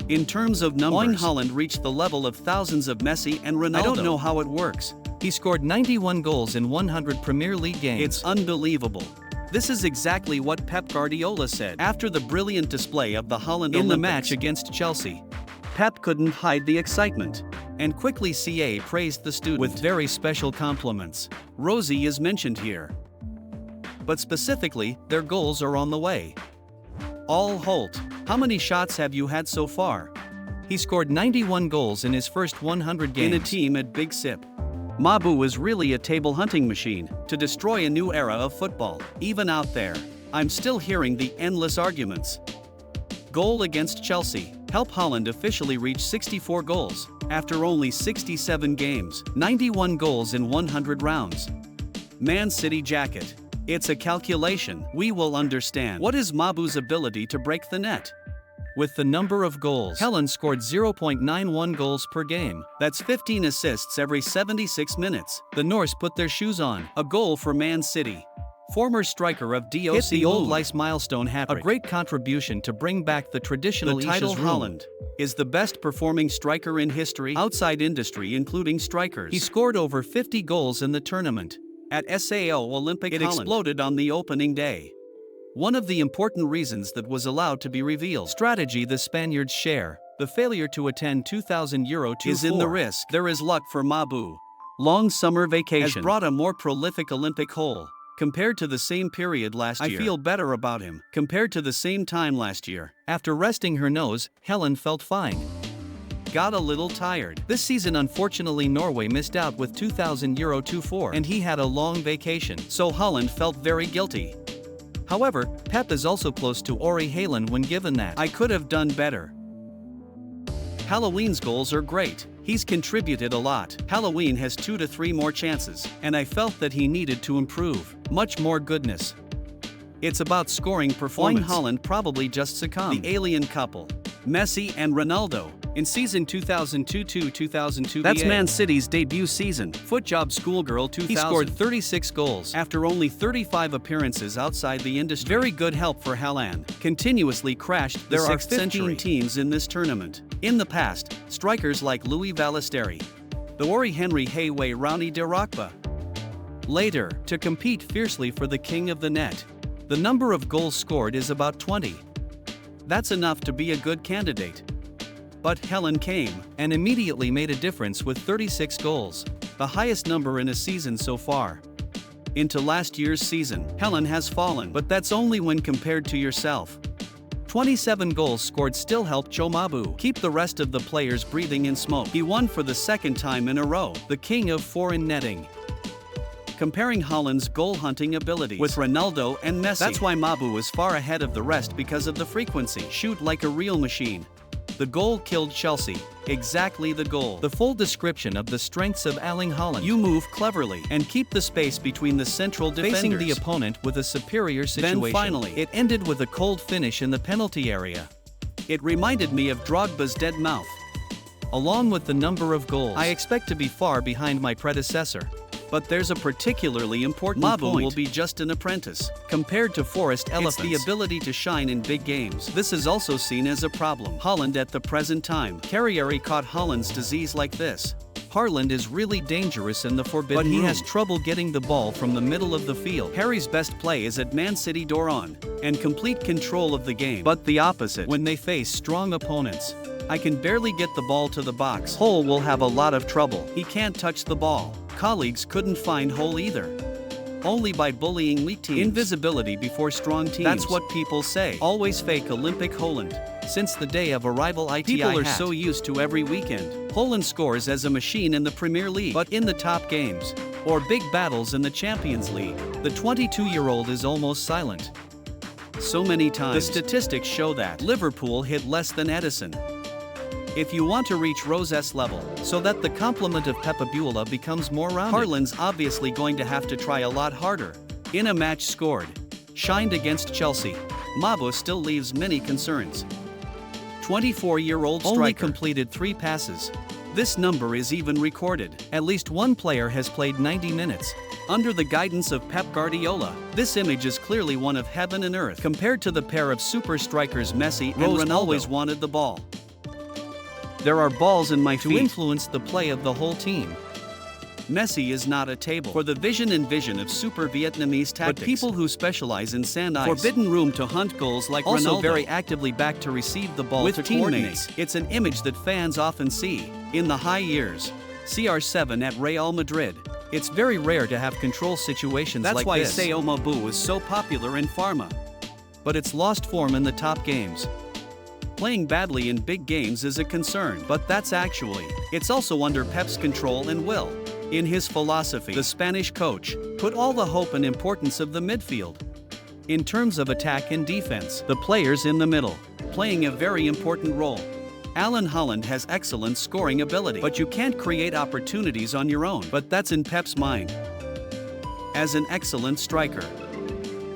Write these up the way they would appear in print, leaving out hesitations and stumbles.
In terms of numbers, Haaland reached the level of thousands of Messi and Ronaldo. I don't know how it works. He scored 91 goals in 100 Premier League games. It's unbelievable. This is exactly what Pep Guardiola said after the brilliant display of the Haaland in the match against Chelsea. Pep couldn't hide the excitement, and quickly CA praised the student with very special compliments. Rosie is mentioned here, but specifically, their goals are on the way. All Holt, how many shots have you had so far? He scored 91 goals in his first 100 games. In a team at Big Sip. Mabu is really a table hunting machine to destroy a new era of football. Even out there, I'm still hearing the endless arguments. Goal against Chelsea. Help Haaland officially reach 64 goals after only 67 games, 91 goals in 100 rounds. Man City jacket. It's a calculation. We will understand. What is Mabu's ability to break the net? With the number of goals, Haaland scored 0.91 goals per game. That's 15 assists every 76 minutes. The Norse put their shoes on. A goal for Man City. Former striker of DOC hit the old lice milestone hat-trick. A great contribution to bring back the traditional title. Haaland is the best performing striker in history outside industry, including strikers. He scored over 50 goals in the tournament. At SAO Olympic, it exploded on the opening day. One of the important reasons that was allowed to be revealed. Strategy the Spaniards share. The failure to attend €2,000 is in the risk. There is luck for Mabu. Long summer vacation has brought a more prolific Olympic hole. Compared to the same period last year, I feel better about him. Compared to the same time last year. After resting her nose, Helen felt fine. Got a little tired. This season unfortunately Norway missed out with €2,000 and he had a long vacation. So Haaland felt very guilty. However, Pep is also close to Ori Haaland when given that. I could have done better. Halloween's goals are great. He's contributed a lot. Halloween has 2 to 3 more chances, and I felt that he needed to improve. Much more goodness. It's about scoring performance. Haaland probably just succumbed. The alien couple, Messi and Ronaldo. In season 2002-2002, that's Man City's debut season. Footjob Schoolgirl 2000. He scored 36 goals after only 35 appearances outside the industry. Very good help for Haaland. Continuously crashed the 6th century teams in this tournament. In the past, strikers like Louis Ballesteri, the Ori Henry Hayway Rowney de Rockba. Later, to compete fiercely for the king of the net. The number of goals scored is about 20. That's enough to be a good candidate. But Haaland came and immediately made a difference with 36 goals, the highest number in a season so far. Into last year's season, Haaland has fallen, but that's only when compared to yourself. 27 goals scored still helped Mabu keep the rest of the players breathing in smoke. He won for the second time in a row, the king of foreign netting. Comparing Haaland's goal-hunting abilities with Ronaldo and Messi, that's why Mabu is far ahead of the rest because of the frequency. Shoot like a real machine. The goal killed Chelsea. Exactly the goal. The full description of the strengths of Erling Haaland. You move cleverly and keep the space between the central defenders. Facing the opponent with a superior situation. Then finally, it ended with a cold finish in the penalty area. It reminded me of Drogba's dead mouth. Along with the number of goals, I expect to be far behind my predecessor. But there's a particularly important point. Mabu will be just an apprentice. Compared to Forest Elephants, it's the ability to shine in big games. This is also seen as a problem. Haaland at the present time. Carrieri caught Haaland's disease like this. Haaland is really dangerous in the forbidden room. But he has trouble getting the ball from the middle of the field. Harry's best play is at Man City Doron, and complete control of the game. But the opposite when they face strong opponents. I can barely get the ball to the box. Hole will have a lot of trouble. He can't touch the ball. Colleagues couldn't find Hole either. Only by bullying weak teams. Invisibility before strong teams. That's what people say. Always fake Olympic Haaland. Since the day of arrival people are so used to every weekend. Haaland scores as a machine in the Premier League. But in the top games, or big battles in the Champions League, the 22-year-old is almost silent. So many times. The statistics show that Liverpool hit less than Edison. If you want to reach Rose's level, so that the complement of Pep Guardiola becomes more rounded, Haaland's obviously going to have to try a lot harder. In a match scored, shined against Chelsea, Mabu still leaves many concerns. 24-year-old striker only completed 3 passes. This number is even recorded. At least one player has played 90 minutes. Under the guidance of Pep Guardiola, this image is clearly one of heaven and earth. Compared to the pair of super strikers Messi and Ronaldo always wanted the ball. There are balls in my to feet. influence the play of the whole team. Messi is not a table for the vision of super Vietnamese tactics. But people who specialize in sand ice forbidden room to hunt goals like Also Ronaldo. very actively back to receive the ball With to teammates, coordinate. it's an image that fans often see. In the high years, CR7 at Real Madrid. It's very rare to have control situations That's like why this. Mabu is so popular in Pharma. But it's lost form in the top games. Playing badly in big games is a concern, but it's also under Pep's control and will. In his philosophy, the Spanish coach put all the hope and importance of the midfield. In terms of attack and defense, the players in the middle, playing a very important role. Haaland has excellent scoring ability, but you can't create opportunities on your own. But that's in Pep's mind. As an excellent striker,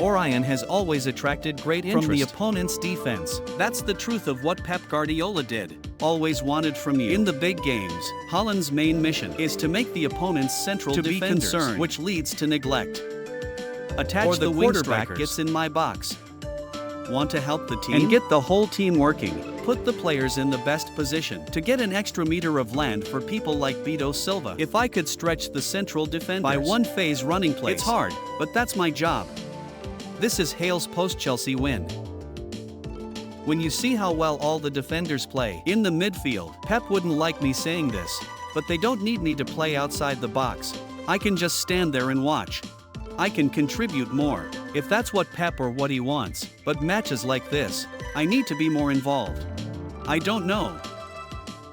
Orion has always attracted great interest from the opponent's defense. That's the truth of what Pep Guardiola did. Always wanted from you. In the big games, Haaland's main mission is to make the opponent's central defenders concerned, which leads to neglect. Attach Or the quarterback wing gets in my box. Want to help the team? And get the whole team working. Put the players in the best position to get an extra meter of land for people like Beto Silva. If I could stretch the central defenders by one phase running plays, it's hard, but that's my job. This is Hale's post-Chelsea win. When you see how well all the defenders play in the midfield, Pep wouldn't like me saying this, but they don't need me to play outside the box. I can just stand there and watch. I can contribute more, if that's what Pep or what he wants, but matches like this, I need to be more involved. I don't know.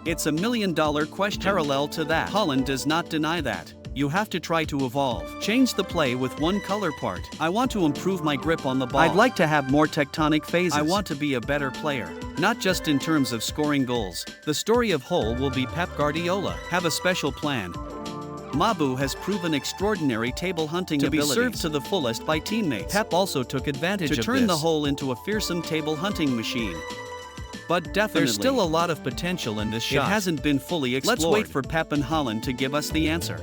It's $1 million question. Parallel to that, Haaland does not deny that. You have to try to evolve. Change the play with one color part. I want to improve my grip on the ball. I'd like to have more tectonic phases. I want to be a better player, not just in terms of scoring goals. The story of Hull will be Pep Guardiola. Have a special plan. Mabu has proven extraordinary table hunting abilities to be served to the fullest by teammates. Pep also took advantage of turn the Hull into a fearsome table hunting machine. But definitely, there's still a lot of potential in this shot. It hasn't been fully explored. Let's wait for Pep and Haaland to give us the answer.